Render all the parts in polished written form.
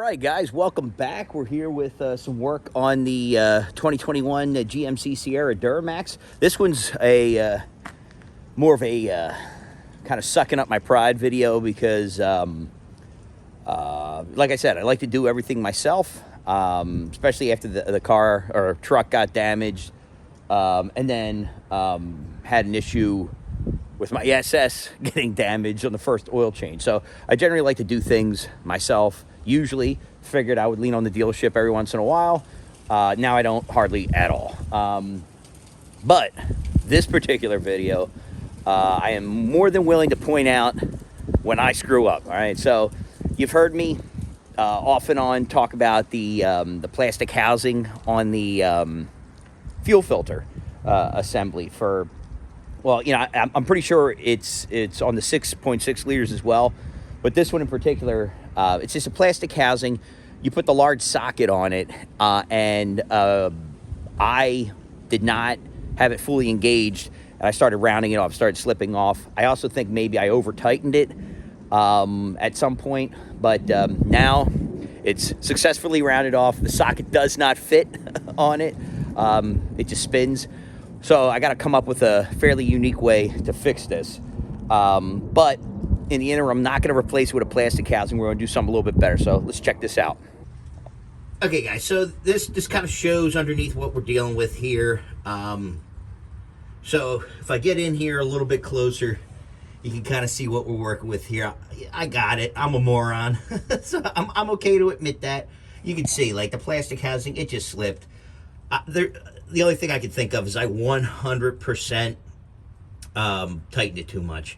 right, guys, welcome back. We're here with some work on the 2021 GMC Sierra Duramax. This one's a more of a kind of sucking up my pride video because, like I said, I like to do everything myself, especially after the car or truck got damaged, and then had an issue with my ESS getting damaged on the first oil change. So I generally like to do things myself. Usually figured I would lean on the dealership every once in a while. Now I don't hardly at all. But this particular video, I am more than willing to point out when I screw up. All right, so you've heard me off and on talk about the plastic housing on the fuel filter assembly for. Well, you know, I'm pretty sure it's on the 6.6 liters as well. But this one in particular, it's just a plastic housing. You put the large socket on it, and I did not have it fully engaged. And I started rounding it off, started slipping off. I also think maybe I over-tightened it at some point. But now it's successfully rounded off. The socket does not fit on it. It just spins. So I got to come up with a fairly unique way to fix this. But in the interim, I'm not going to replace it with a plastic housing. We're going to do something a little bit better. So let's check this out. Okay, guys. So this kind of shows underneath what we're dealing with here. So if I get in here a little bit closer, you can kind of see what we're working with here. I got it. I'm a moron. So I'm okay to admit that. You can see, like, the plastic housing, it just slipped. The only thing I could think of is I 100% tightened it too much.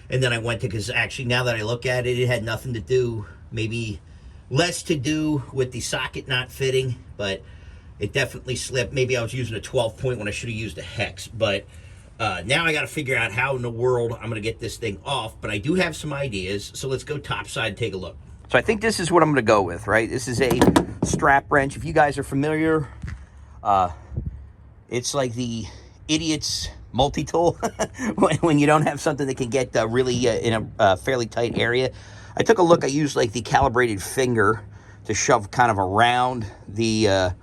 And then I went to, because actually now that I look at it, it had nothing to do, maybe less to do with the socket not fitting, but it definitely slipped. Maybe I was using a 12 point when I should have used a hex. But now I got to figure out how in the world I'm going to get this thing off. But I do have some ideas, so let's go topside and take a look. So I think this is what I'm going to go with, right? This is a strap wrench. If you guys are familiar, it's like the idiot's multi-tool when you don't have something that can get really in a fairly tight area. I took a look. I used like the calibrated finger to shove kind of around the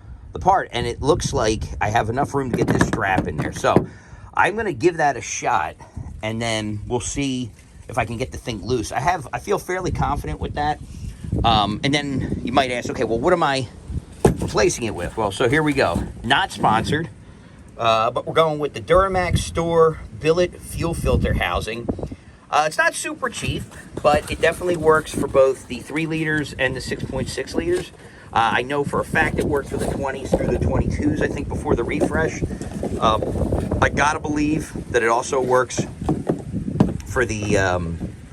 part, and it looks like I have enough room to get this strap in there. So I'm going to give that a shot, and then we'll see if I can get the thing loose. I feel fairly confident with that. And then you might ask, okay, well, what am I replacing it with? Well, so here we go. Not sponsored. But we're going with the Duramax Store Billet fuel filter housing. It's not super cheap, but it definitely works for both the 3 liters and the 6.6 liters. I know for a fact it worked for the 20s through the 22s, I think, before the refresh. I gotta believe that it also works for the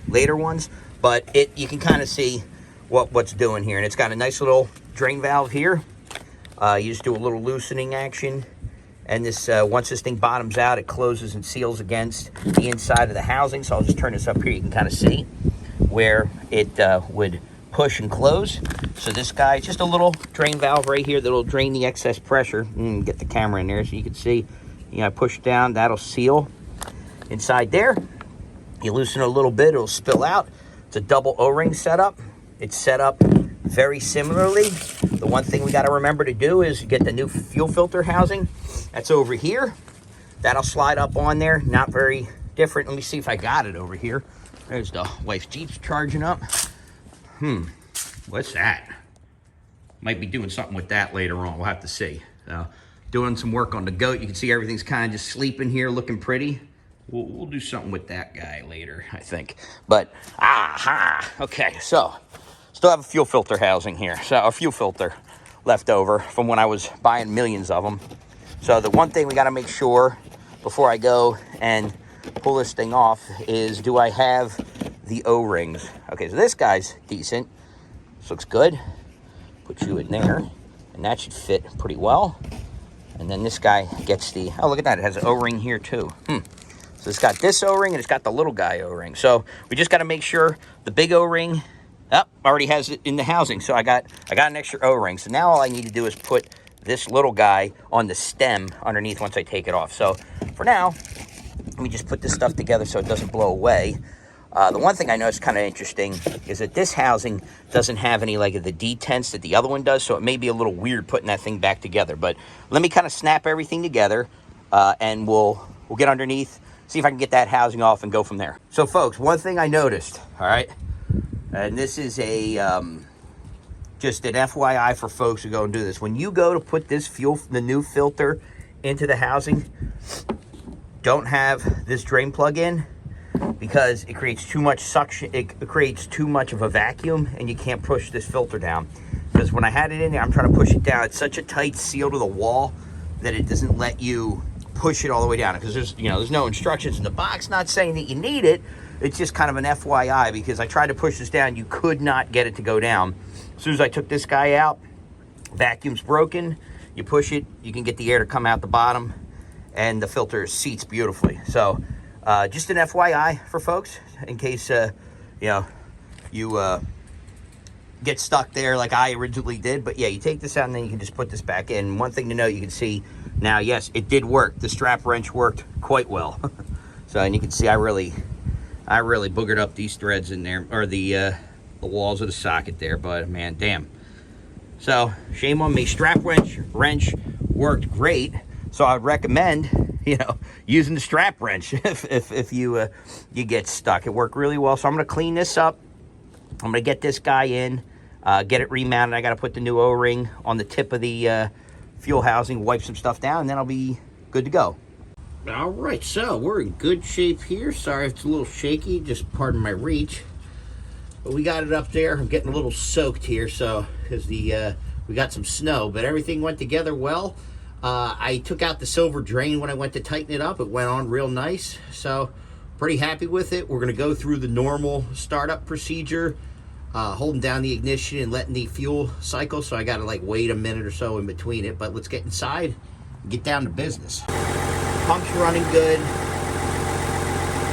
later ones, but you can kind of see what's doing here. And it's got a nice little drain valve here. You just do a little loosening action. And this once this thing bottoms out, it closes and seals against the inside of the housing. So I'll just turn this up here. You can kind of see where it would push and close. So this guy, just a little drain valve right here that'll drain the excess pressure. Get the camera in there so you can see. You know, push down, that'll seal inside there. You loosen it a little bit, it'll spill out. It's a double O-ring setup. It's set up very similarly. The one thing we got to remember to do is get the new fuel filter housing. That's over here. That'll slide up on there. Not very different. Let me see if I got it over here. There's the wife's Jeep's charging up. What's that? Might be doing something with that later on. We'll have to see. Doing some work on the goat. You can see everything's kind of just sleeping here, looking pretty. We'll do something with that guy later, I think. But, okay, so still have a fuel filter housing here. So a fuel filter left over from when I was buying millions of them. So the one thing we got to make sure before I go and pull this thing off is, do I have the O-rings? Okay, so this guy's decent. This looks good. Put you in there, and that should fit pretty well. And then this guy gets the, oh, look at that. It has an O-ring here too. So it's got this O-ring and it's got the little guy O-ring. So we just got to make sure the big O-ring already has it in the housing. So I got an extra O-ring. So now all I need to do is put this little guy on the stem underneath once I take it off. So for now, let me just put this stuff together so it doesn't blow away. The one thing I noticed kind of interesting is that this housing doesn't have any like of the detents that the other one does, so it may be a little weird putting that thing back together. But let me kind of snap everything together, and we'll get underneath, see if I can get that housing off and go from there. So folks, one thing I noticed, all right, and this is a just an FYI for folks who go and do this. When you go to put this the new filter into the housing, don't have this drain plug in, because it creates too much suction. It creates too much of a vacuum, and you can't push this filter down. Because when I had it in there, I'm trying to push it down. It's such a tight seal to the wall that it doesn't let you push it all the way down. Because there's no instructions in the box. Not saying that you need it. It's just kind of an FYI, because I tried to push this down. You could not get it to go down. As soon as I took this guy out, vacuum's broken. You push it, you can get the air to come out the bottom, and the filter seats beautifully. So just an FYI for folks, in case you get stuck there like I originally did. But yeah, you take this out and then you can just put this back in. One thing to know, you can see now, yes, it did work. The strap wrench worked quite well. So, and you can see I really boogered up these threads in there, or the walls of the socket there, but man, damn. So shame on me. Strap wrench worked great. So I'd recommend, using the strap wrench if you get stuck. It worked really well. So I'm going to clean this up. I'm going to get this guy in, get it remounted. I got to put the new O-ring on the tip of the fuel housing, wipe some stuff down, and then I'll be good to go. All right, so we're in good shape here. Sorry if it's a little shaky, just pardon my reach. But we got it up there. I'm getting a little soaked here, so because we got some snow, but everything went together well. I took out the silver drain when I went to tighten it up. It went on real nice, so pretty happy with it. We're going to go through the normal startup procedure, holding down the ignition and letting the fuel cycle, so I got to like wait a minute or so in between it. But let's get inside and get down to business. Pump's running good.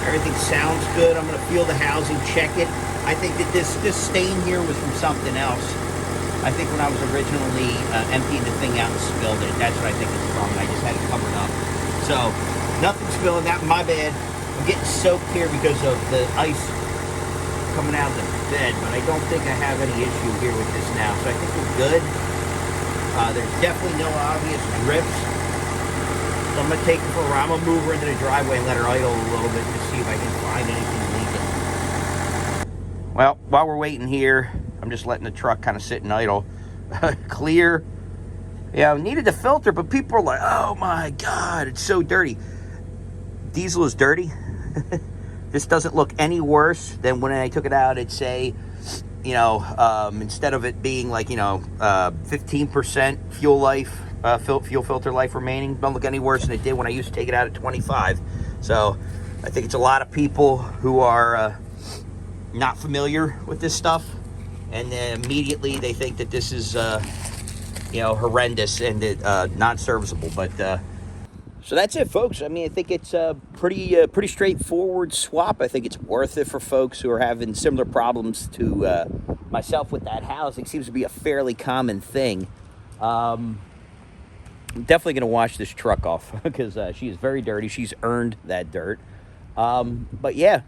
Everything sounds good. I'm going to feel the housing, check it. I think that this stain here was from something else. I think when I was originally emptying the thing out and spilled it, that's what I think it's from. I just had it covered up. So, nothing spilling, that my bad. I'm getting soaked here because of the ice coming out of the bed, but I don't think I have any issue here with this now. So I think we're good. There's definitely no obvious drips. So I'm going to take it for a ride. I'm going to move her into the driveway and let her idle a little bit to see if I can find anything leaking. Well, while we're waiting here, I'm just letting the truck kind of sit and idle. Clear. Yeah, needed the filter, but people are like, oh my God, it's so dirty. Diesel is dirty. This doesn't look any worse than when I took it out. It'd say, instead of it being like, 15% fuel life, fuel filter life remaining, don't look any worse than it did when I used to take it out at 25. So I think it's a lot of people who are not familiar with this stuff, and then immediately they think that this is horrendous and non-serviceable. But so that's it, folks. I mean, I think it's a pretty straightforward swap. I think it's worth it for folks who are having similar problems to myself with that housing. Seems to be a fairly common thing. I'm definitely going to wash this truck off because she is very dirty. She's earned that dirt. But yeah,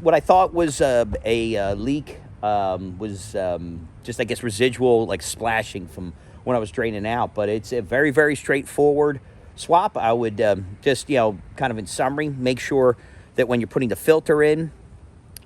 what I thought was a leak was just, I guess, residual like splashing from when I was draining out. But it's a very, very straightforward swap. I would just, kind of in summary, make sure that when you're putting the filter in,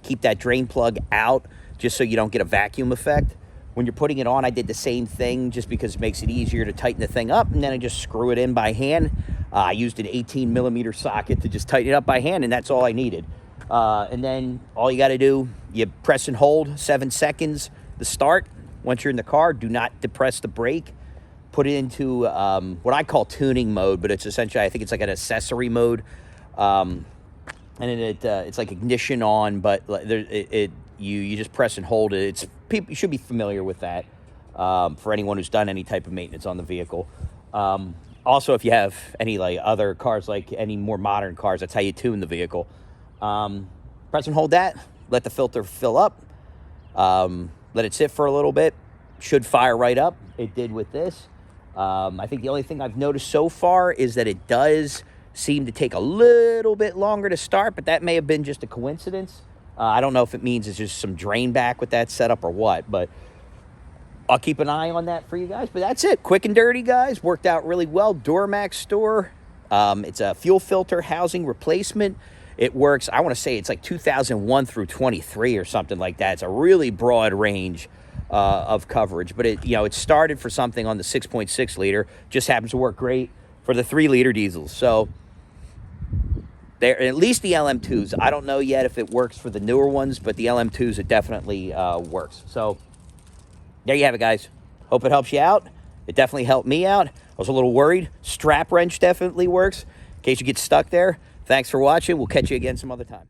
keep that drain plug out just so you don't get a vacuum effect. When you're putting it on, I did the same thing just because it makes it easier to tighten the thing up, and then I just screw it in by hand. I used an 18 millimeter socket to just tighten it up by hand, and that's all I needed. And then all you got to do, you press and hold 7 seconds to start. Once you're in the car, do not depress the brake. Put it into what I call tuning mode, but it's essentially, I think it's like an accessory mode. And then it's like ignition on, but you just press and hold it. You should be familiar with that for anyone who's done any type of maintenance on the vehicle. Also, if you have any like other cars, like any more modern cars, that's how you tune the vehicle. Press and hold that. Let the filter fill up. Let it sit for a little bit. Should fire right up. It did with this. I think the only thing I've noticed so far is that it does seemed to take a little bit longer to start, but that may have been just a coincidence. I don't know if it means it's just some drain back with that setup or what, but I'll keep an eye on that for you guys. But that's it. Quick and dirty, guys. Worked out really well. Duramax Store. It's a fuel filter housing replacement. It works, I want to say it's like 2001 through 23 or something like that. It's a really broad range of coverage. But it started for something on the 6.6 liter. Just happens to work great for the 3-liter diesels. So there, at least the LM2s. I don't know yet if it works for the newer ones, but the LM2s, it definitely works. So there you have it, guys. Hope it helps you out. It definitely helped me out. I was a little worried. Strap wrench definitely works in case you get stuck there. Thanks for watching. We'll catch you again some other time.